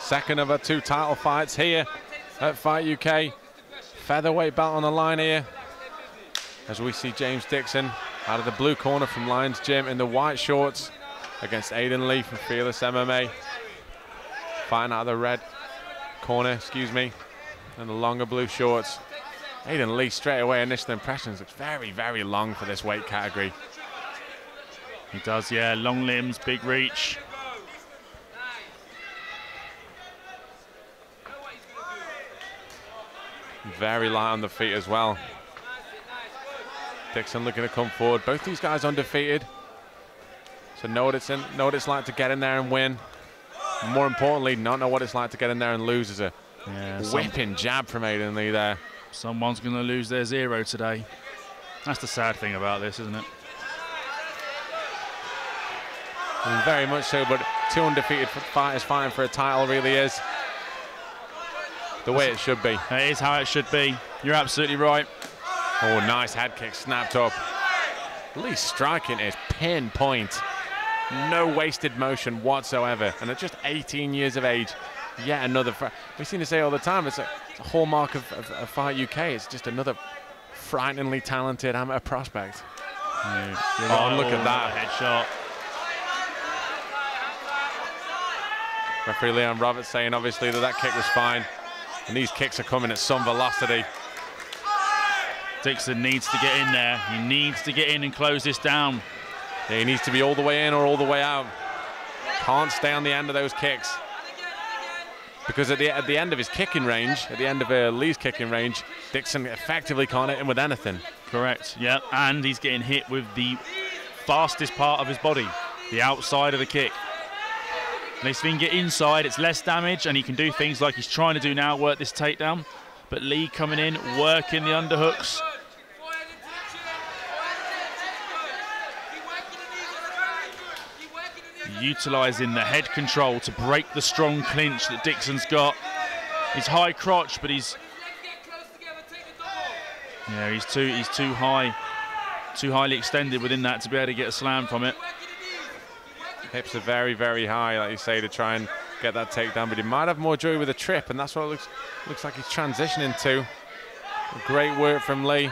Second of our 2 title fights here at Fight UK. Featherweight belt on the line here, as we see James Dixon out of the blue corner from Lions Gym in the white shorts against Aiden Lee from Fearless MMA. Fighting out of the red corner, excuse me, and the longer blue shorts. Aiden Lee, straight away, initial impressions, looks very, very long for this weight category. He does, yeah, long limbs, big reach. Very light on the feet as well. Dixon looking to come forward. Both these guys undefeated, so know what it's like to get in there and win. More importantly, not know what it's like to get in there and lose. As a whipping jab from Aiden Lee there. Someone's going to lose their 0 today. That's the sad thing about this, isn't it? And very much so, but 2 undefeated fighters fighting for a title really is the way it should be. It is how it should be. You're absolutely right. Oh, nice head kick snapped up. Lee striking is pinpoint. No wasted motion whatsoever. And at just 18 years of age, yet another. We seem to say all the time, it's a hallmark of Fight UK. It's just another frighteningly talented amateur prospect. Yeah, oh, look at that. Headshot. Referee Leon Roberts saying obviously that kick was fine. And these kicks are coming at some velocity. Dixon needs to get in there. He needs to get in and close this down. Yeah, he needs to be all the way in or all the way out. Can't stay on the end of those kicks. Because at the end of his kicking range, at the end of Lee's kicking range, Dixon effectively can't hit him with anything. Correct, yeah. And he's getting hit with the fastest part of his body, the outside of the kick. And if he can get inside, it's less damage, and he can do things like he's trying to do now, work this takedown. But Lee coming in, working the underhooks. Utilising the head control to break the strong clinch that Dixon's got. He's high crotch, but he's too high, too highly extended within that to be able to get a slam from it. Hips are very, very high, like you say, to try and get that takedown, but he might have more joy with a trip, and that's what it looks like he's transitioning to. Great work from Lee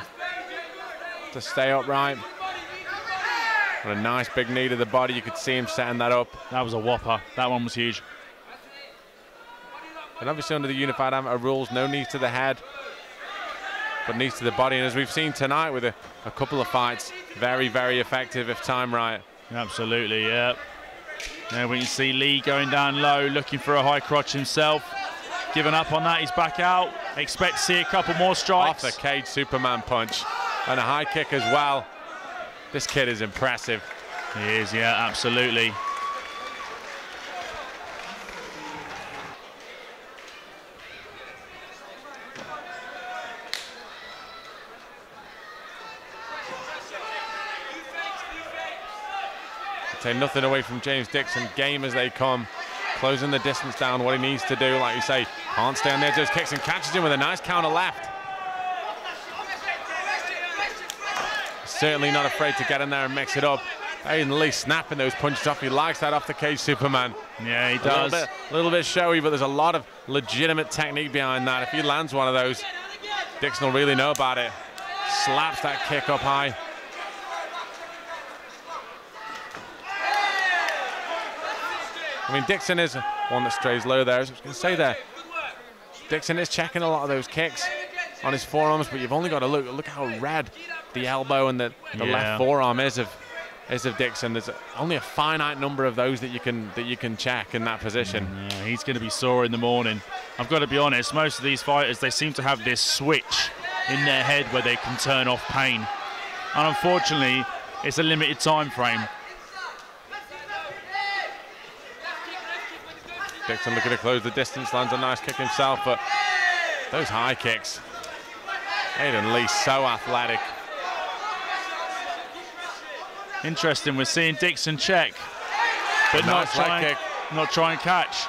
to stay upright. And a nice big knee to the body. You could see him setting that up. That was a whopper. That one was huge. And obviously under the unified amateur rules, no knees to the head, but knees to the body. And as we've seen tonight with a couple of fights, very, very effective if timed right. Absolutely, yeah. Now we can see Lee going down low, looking for a high crotch himself. Giving up on that, he's back out. Expect to see a couple more strikes. Off the cage Superman punch. And a high kick as well. This kid is impressive. He is, yeah, absolutely. Take nothing away from James Dixon, game as they come, closing the distance down, what he needs to do, like you say, can't stay on the edge of those kicks, and catches him with a nice counter left. Certainly not afraid to get in there and mix it up. Aiden Lee snapping those punches off. He likes that off the cage Superman. Yeah, he does. A little bit showy, but there's a lot of legitimate technique behind that. If he lands one of those, Dixon will really know about it. Slaps that kick up high. I mean, Dixon is one that strays low there. As I was going to say there, Dixon is checking a lot of those kicks on his forearms, but you've only got to look how red the elbow and the left forearm is of Dixon. There's only a finite number of those that you can check in that position. Yeah, he's going to be sore in the morning. I've got to be honest, most of these fighters, they seem to have this switch in their head where they can turn off pain. And unfortunately, it's a limited time frame. Dixon looking to close the distance, lands a nice kick himself, but those high kicks. Aiden Lee so athletic. Interesting, we're seeing Dixon check, but not try and catch.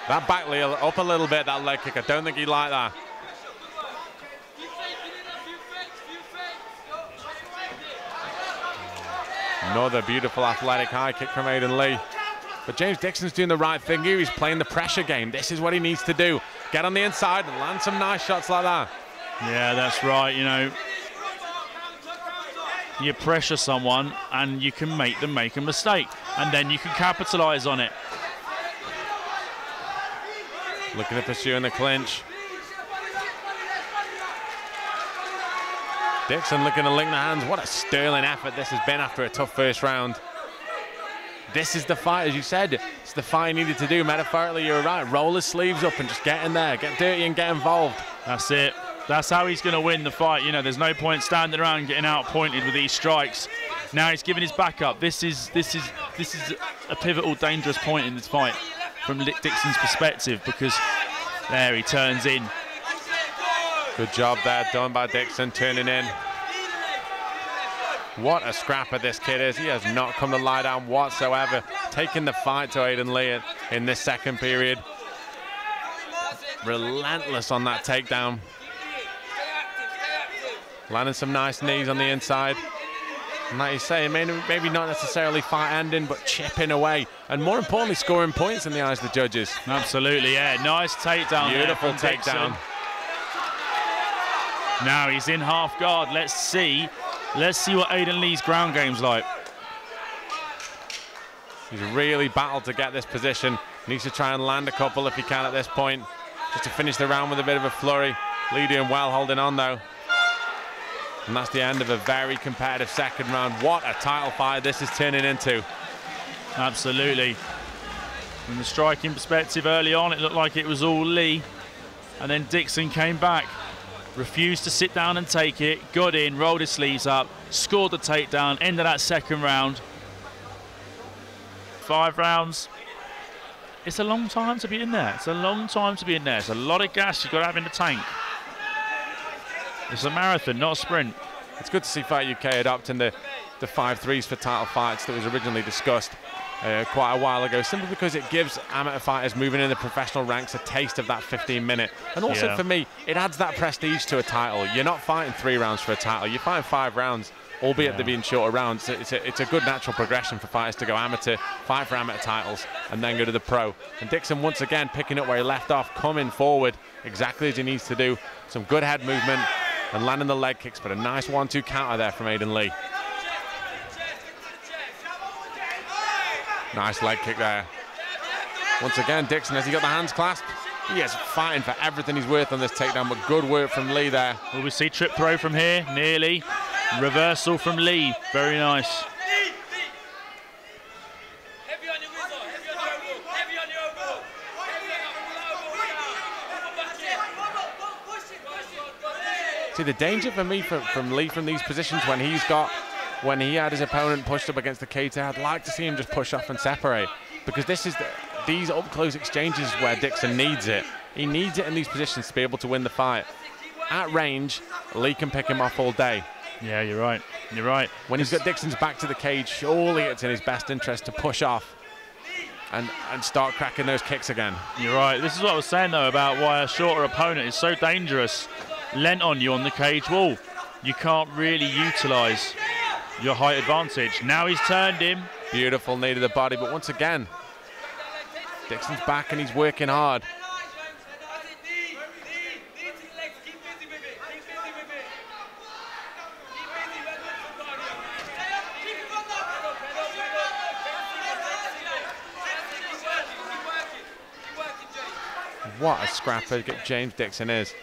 That back leg up a little bit, that leg kick. I don't think he liked that. Another beautiful athletic high kick from Aiden Lee. But James Dixon's doing the right thing here. He's playing the pressure game. This is what he needs to do. Get on the inside and land some nice shots like that. Yeah, that's right. You know, you pressure someone and you can make them make a mistake, and then you can capitalize on it. Looking to pursue in the clinch. Dixon looking to link the hands. What a sterling effort this has been after a tough first round. This is the fight, as you said. It's the fight he needed to do. Metaphorically, you're right. Roll his sleeves up and just get in there. Get dirty and get involved. That's it. That's how he's going to win the fight. You know, there's no point standing around getting outpointed with these strikes. Now he's giving his back up. This is a pivotal, dangerous point in this fight from Dixon's perspective, because there he turns in. Good job there done by Dixon, turning in. What a scrapper this kid is. He has not come to lie down whatsoever. Taking the fight to Aiden Lee in this second period. Relentless on that takedown. Landing some nice knees on the inside. And like you say, maybe not necessarily fight ending, but chipping away. And more importantly, scoring points in the eyes of the judges. Absolutely, yeah. Nice takedown. Beautiful takedown. Now he's in half guard. Let's see what Aiden Lee's ground game's like. He's really battled to get this position. Needs to try and land a couple if he can at this point, just to finish the round with a bit of a flurry. Lee doing well, holding on though. And that's the end of a very competitive second round. What a title fight this is turning into. Absolutely. From the striking perspective early on, it looked like it was all Lee. And then Dixon came back. Refused to sit down and take it, got in, rolled his sleeves up, scored the takedown, end of that second round. 5 rounds. It's a long time to be in there. It's a long time to be in there. It's a lot of gas you've got to have in the tank. It's a marathon, not a sprint. It's good to see Fight UK adopting the 5-3s for title fights that was originally discussed quite a while ago, simply because it gives amateur fighters moving in the professional ranks a taste of that 15-minute. And also for me, it adds that prestige to a title. You're not fighting 3 rounds for a title, you're fighting 5 rounds, albeit they're being shorter rounds. It's a good natural progression for fighters to go amateur, fight for amateur titles, and then go to the pro. And Dixon once again picking up where he left off, coming forward exactly as he needs to do. Some good head movement and landing the leg kicks, but a nice 1-2 counter there from Aiden Lee. Nice leg kick there. Once again, Dixon, has he got the hands clasped? He is fighting for everything he's worth on this takedown, but good work from Lee there. Will we see trip throw from here? Nearly. Reversal from Lee. Very nice. See, the danger for me from Lee from these positions when he had his opponent pushed up against the cage, I'd like to see him just push off and separate, because these up-close exchanges where Dixon needs it. He needs it in these positions to be able to win the fight. At range, Lee can pick him off all day. Yeah, you're right. You're right. When he's got Dixon's back to the cage, surely it's in his best interest to push off and start cracking those kicks again. You're right. This is what I was saying, though, about why a shorter opponent is so dangerous. Lent on you on the cage wall. You can't really utilise your height advantage. Now he's turned him. Beautiful knee to the body, but once again, Dixon's back and he's working hard. What a scrapper James Dixon is.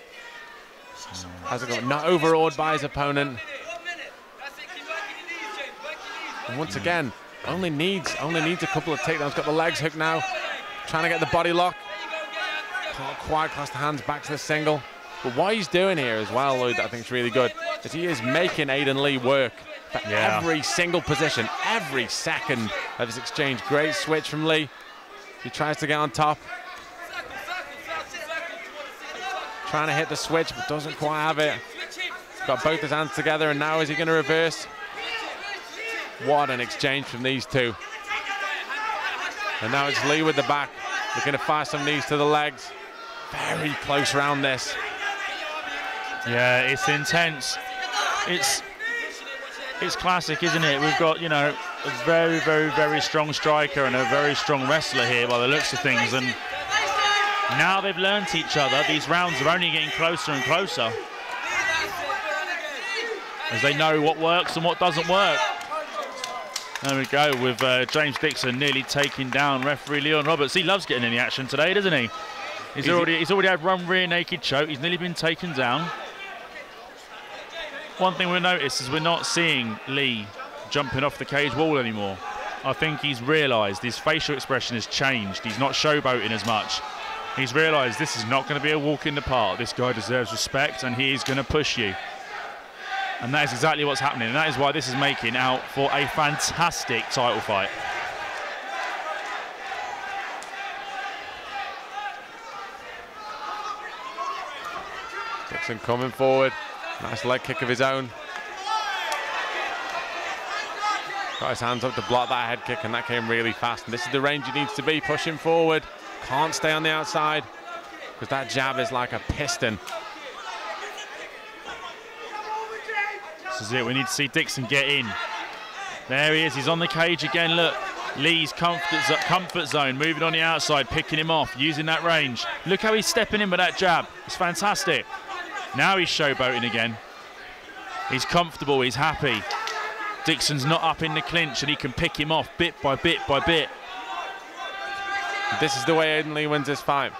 Has it got not overawed by his opponent. And once again, only needs a couple of takedowns. Got the legs hooked now. Trying to get the body lock. Can't quite cross the hands back to the single. But what he's doing here as well, Lloyd, that I think is really good, is he is making Aiden Lee work for every single position, every second of his exchange. Great switch from Lee. He tries to get on top. Trying to hit the switch, but doesn't quite have it. Got both his hands together, and now is he going to reverse? What an exchange from these two. And now it's Lee with the back, looking to fire some knees to the legs. Very close round this. Yeah, it's intense. It's classic, isn't it? We've got, you know, a very, very, very strong striker and a very strong wrestler here by the looks of things. And now they've learnt each other. These rounds are only getting closer and closer as they know what works and what doesn't work. There we go, with James Dixon nearly taking down referee Leon Roberts. He loves getting in the action today, doesn't he? He's already had one rear naked choke. He's nearly been taken down. One thing we'll notice is we're not seeing Lee jumping off the cage wall anymore. I think he's realised his facial expression has changed. He's not showboating as much. He's realised this is not going to be a walk in the park. This guy deserves respect and he is going to push you. And that is exactly what's happening. And that is why this is making out for a fantastic title fight. Dixon coming forward. Nice leg kick of his own. Got his hands up to block that head kick, and that came really fast. And this is the range he needs to be, pushing forward. Can't stay on the outside because that jab is like a piston. This is it. We need to see Dixon get in. There he is. He's on the cage again. Look, Lee's comfort zone, moving on the outside, picking him off, using that range. Look how he's stepping in with that jab. It's fantastic. Now he's showboating again. He's comfortable. He's happy. Dixon's not up in the clinch, and he can pick him off bit by bit by bit. This is the way Aiden Lee wins this fight.